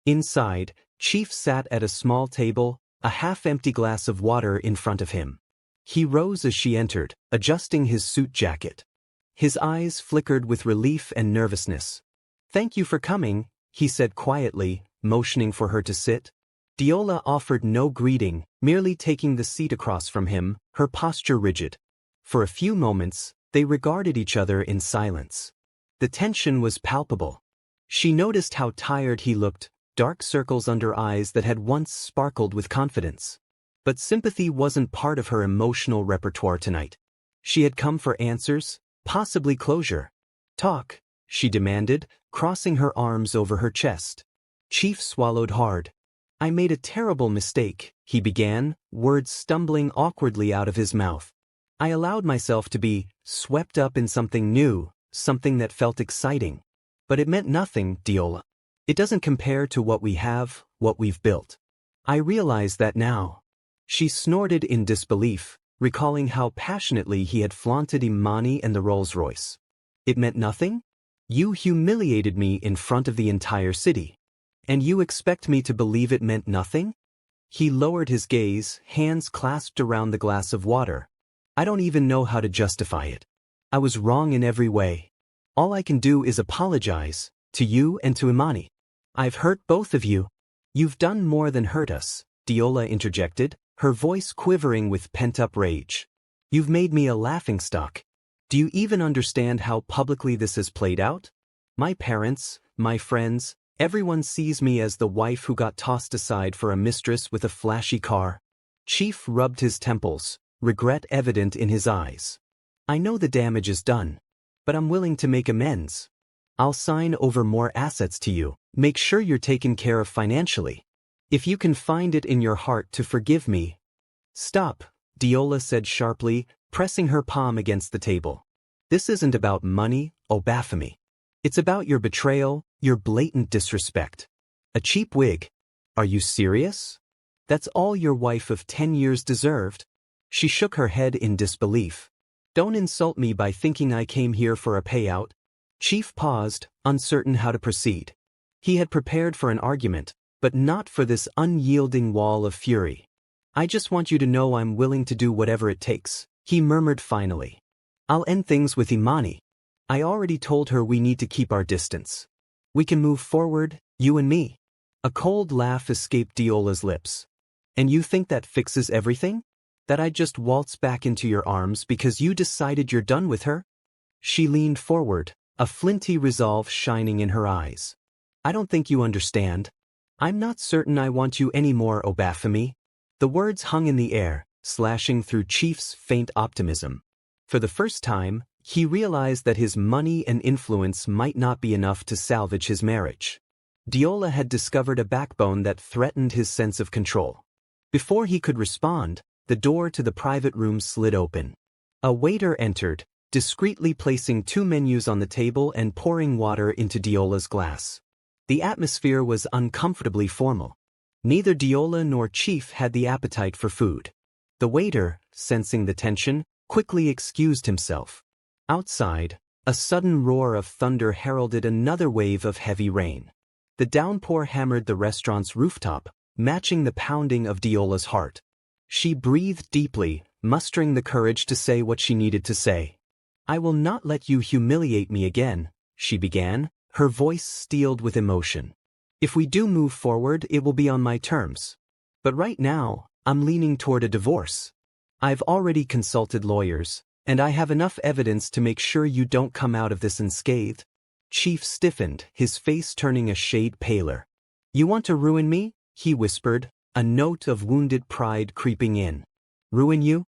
Inside, Chief sat at a small table, a half-empty glass of water in front of him. He rose as she entered, adjusting his suit jacket. His eyes flickered with relief and nervousness. "Thank you for coming," he said quietly, motioning for her to sit. Diola offered no greeting, merely taking the seat across from him, her posture rigid. For a few moments, they regarded each other in silence. The tension was palpable. She noticed how tired he looked, dark circles under eyes that had once sparkled with confidence. But sympathy wasn't part of her emotional repertoire tonight. She had come for answers, possibly closure. "Talk," she demanded, crossing her arms over her chest. Chief swallowed hard. "I made a terrible mistake," he began, words stumbling awkwardly out of his mouth. "I allowed myself to be swept up in something new, something that felt exciting. But it meant nothing, Diola. It doesn't compare to what we have, what we've built. I realize that now." She snorted in disbelief, recalling how passionately he had flaunted Imani and the Rolls-Royce. "It meant nothing? You humiliated me in front of the entire city. And you expect me to believe it meant nothing?" He lowered his gaze, hands clasped around the glass of water. "I don't even know how to justify it. I was wrong in every way. All I can do is apologize, to you and to Imani. I've hurt both of you." "You've done more than hurt us," Diola interjected, her voice quivering with pent-up rage. "You've made me a laughingstock. Do you even understand how publicly this has played out? My parents, my friends, everyone sees me as the wife who got tossed aside for a mistress with a flashy car." Chief rubbed his temples, regret evident in his eyes. "I know the damage is done, but I'm willing to make amends. I'll sign over more assets to you, make sure you're taken care of financially. If you can find it in your heart to forgive me." "Stop," Diola said sharply, pressing her palm against the table. "This isn't about money, Obafemi. It's about your betrayal, your blatant disrespect. A cheap wig. Are you serious? That's all your wife of 10 years deserved?" She shook her head in disbelief. "Don't insult me by thinking I came here for a payout." Chief paused, uncertain how to proceed. He had prepared for an argument, but not for this unyielding wall of fury. "I just want you to know I'm willing to do whatever it takes," he murmured finally. "I'll end things with Imani. I already told her we need to keep our distance. We can move forward, you and me." A cold laugh escaped Diola's lips. "And you think that fixes everything? That I'd just waltz back into your arms because you decided you're done with her?" She leaned forward, a flinty resolve shining in her eyes. "I don't think you understand. I'm not certain I want you anymore, Obafemi." The words hung in the air, slashing through Chief's faint optimism. For the first time, he realized that his money and influence might not be enough to salvage his marriage. Diola had discovered a backbone that threatened his sense of control. Before he could respond, the door to the private room slid open. A waiter entered, discreetly placing 2 menus on the table and pouring water into Diola's glass. The atmosphere was uncomfortably formal. Neither Diola nor Chief had the appetite for food. The waiter, sensing the tension, quickly excused himself. Outside, a sudden roar of thunder heralded another wave of heavy rain. The downpour hammered the restaurant's rooftop, matching the pounding of Diola's heart. She breathed deeply, mustering the courage to say what she needed to say. "I will not let you humiliate me again," she began, her voice steeled with emotion. "If we do move forward, it will be on my terms. But right now, I'm leaning toward a divorce. I've already consulted lawyers, and I have enough evidence to make sure you don't come out of this unscathed." Chief stiffened, his face turning a shade paler. "You want to ruin me?" he whispered, a note of wounded pride creeping in. "Ruin you?"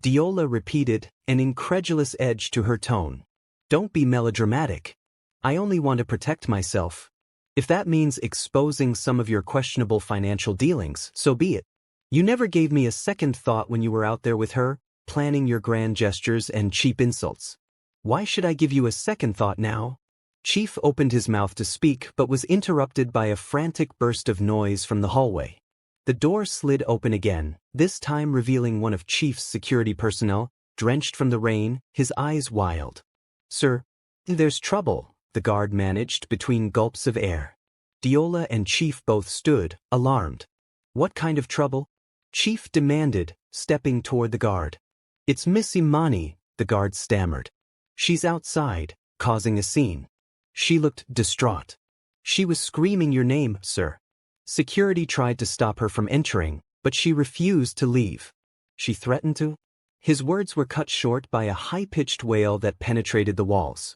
Diola repeated, an incredulous edge to her tone. "Don't be melodramatic. I only want to protect myself. If that means exposing some of your questionable financial dealings, so be it. You never gave me a second thought when you were out there with her, planning your grand gestures and cheap insults. Why should I give you a second thought now?" Chief opened his mouth to speak but was interrupted by a frantic burst of noise from the hallway. The door slid open again, this time revealing one of Chief's security personnel, drenched from the rain, his eyes wild. "Sir, there's trouble," the guard managed between gulps of air. Diola and Chief both stood, alarmed. "What kind of trouble?" Chief demanded, stepping toward the guard. "It's Miss Imani," the guard stammered. "She's outside, causing a scene." She looked distraught. "She was screaming your name, sir." Security tried to stop her from entering, but she refused to leave. "She threatened to?" His words were cut short by a high-pitched wail that penetrated the walls.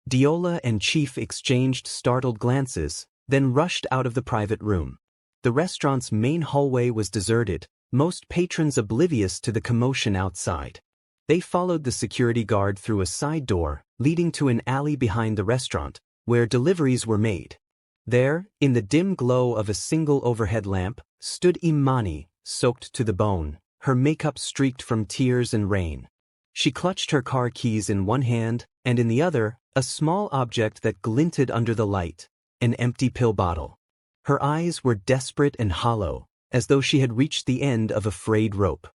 Diola and Chief exchanged startled glances, then rushed out of the private room. The restaurant's main hallway was deserted, most patrons oblivious to the commotion outside. They followed the security guard through a side door, leading to an alley behind the restaurant, where deliveries were made. There, in the dim glow of a single overhead lamp, stood Imani, soaked to the bone, her makeup streaked from tears and rain. She clutched her car keys in one hand, and in the other, a small object that glinted under the light, an empty pill bottle. Her eyes were desperate and hollow, as though she had reached the end of a frayed rope.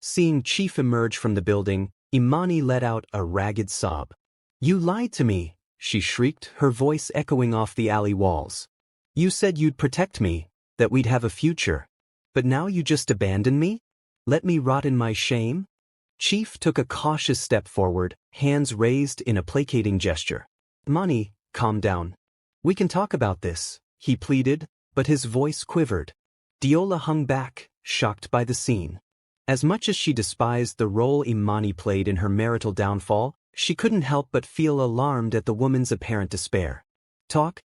Seeing Chief emerge from the building, Imani let out a ragged sob. "You lied to me," she shrieked, her voice echoing off the alley walls. "You said you'd protect me, that we'd have a future. But now you just abandon me? Let me rot in my shame?" Chief took a cautious step forward, hands raised in a placating gesture. "Imani, calm down. We can talk about this," he pleaded, but his voice quivered. Diola hung back, shocked by the scene. As much as she despised the role Imani played in her marital downfall, she couldn't help but feel alarmed at the woman's apparent despair. "Talk?"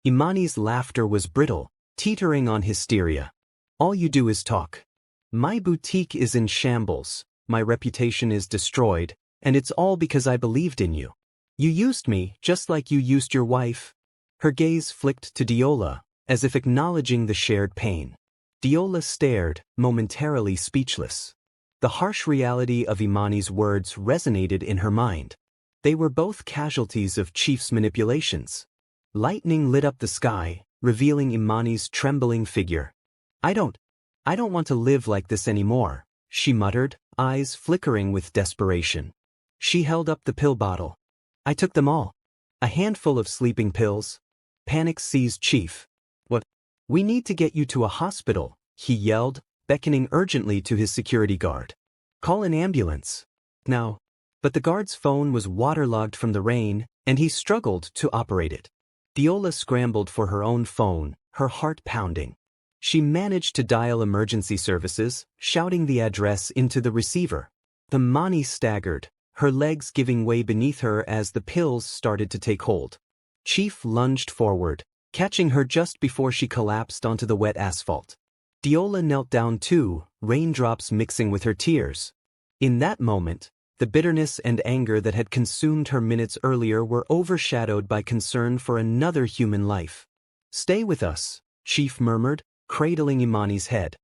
Imani's laughter was brittle, teetering on hysteria. "All you do is talk. My boutique is in shambles, my reputation is destroyed, and it's all because I believed in you. You used me just like you used your wife." Her gaze flicked to Diola, as if acknowledging the shared pain. Diola stared, momentarily speechless. The harsh reality of Imani's words resonated in her mind. They were both casualties of Chief's manipulations. Lightning lit up the sky, revealing Imani's trembling figure. I don't want to live like this anymore," she muttered, eyes flickering with desperation. She held up the pill bottle. "I took them all. A handful of sleeping pills." Panic seized Chief. "What? We need to get you to a hospital," he yelled, beckoning urgently to his security guard. "Call an ambulance. Now." But the guard's phone was waterlogged from the rain, and he struggled to operate it. Diola scrambled for her own phone, her heart pounding. She managed to dial emergency services, shouting the address into the receiver. Imani staggered, her legs giving way beneath her as the pills started to take hold. Chief lunged forward, catching her just before she collapsed onto the wet asphalt. Diola knelt down too, raindrops mixing with her tears. In that moment, the bitterness and anger that had consumed her minutes earlier were overshadowed by concern for another human life. "Stay with us," Chief murmured, cradling Imani's head.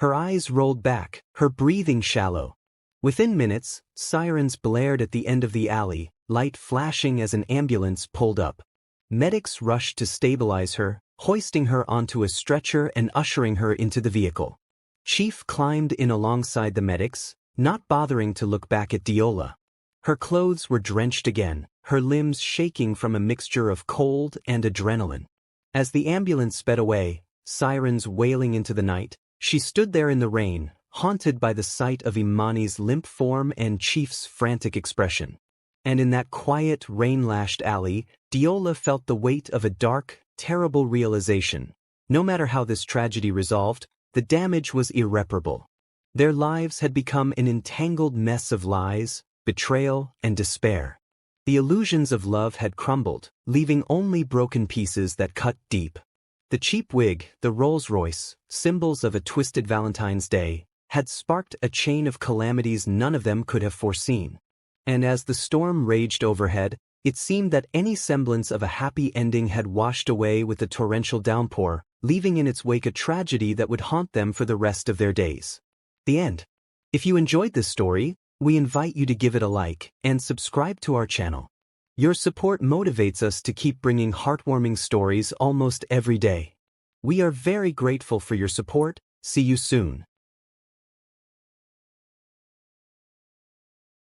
Her eyes rolled back, her breathing shallow. Within minutes, sirens blared at the end of the alley, light flashing as an ambulance pulled up. Medics rushed to stabilize her, hoisting her onto a stretcher and ushering her into the vehicle. Chief climbed in alongside the medics, not bothering to look back at Diola. Her clothes were drenched again, her limbs shaking from a mixture of cold and adrenaline. As the ambulance sped away, sirens wailing into the night, she stood there in the rain, haunted by the sight of Imani's limp form and Chief's frantic expression. And in that quiet, rain-lashed alley, Diola felt the weight of a dark, terrible realization. No matter how this tragedy resolved, the damage was irreparable. Their lives had become an entangled mess of lies, betrayal, and despair. The illusions of love had crumbled, leaving only broken pieces that cut deep. The cheap wig, the Rolls-Royce, symbols of a twisted Valentine's Day, had sparked a chain of calamities none of them could have foreseen. And as the storm raged overhead, it seemed that any semblance of a happy ending had washed away with the torrential downpour, leaving in its wake a tragedy that would haunt them for the rest of their days. The end. If you enjoyed this story, we invite you to give it a like and subscribe to our channel. Your support motivates us to keep bringing heartwarming stories almost every day. We are very grateful for your support. See you soon.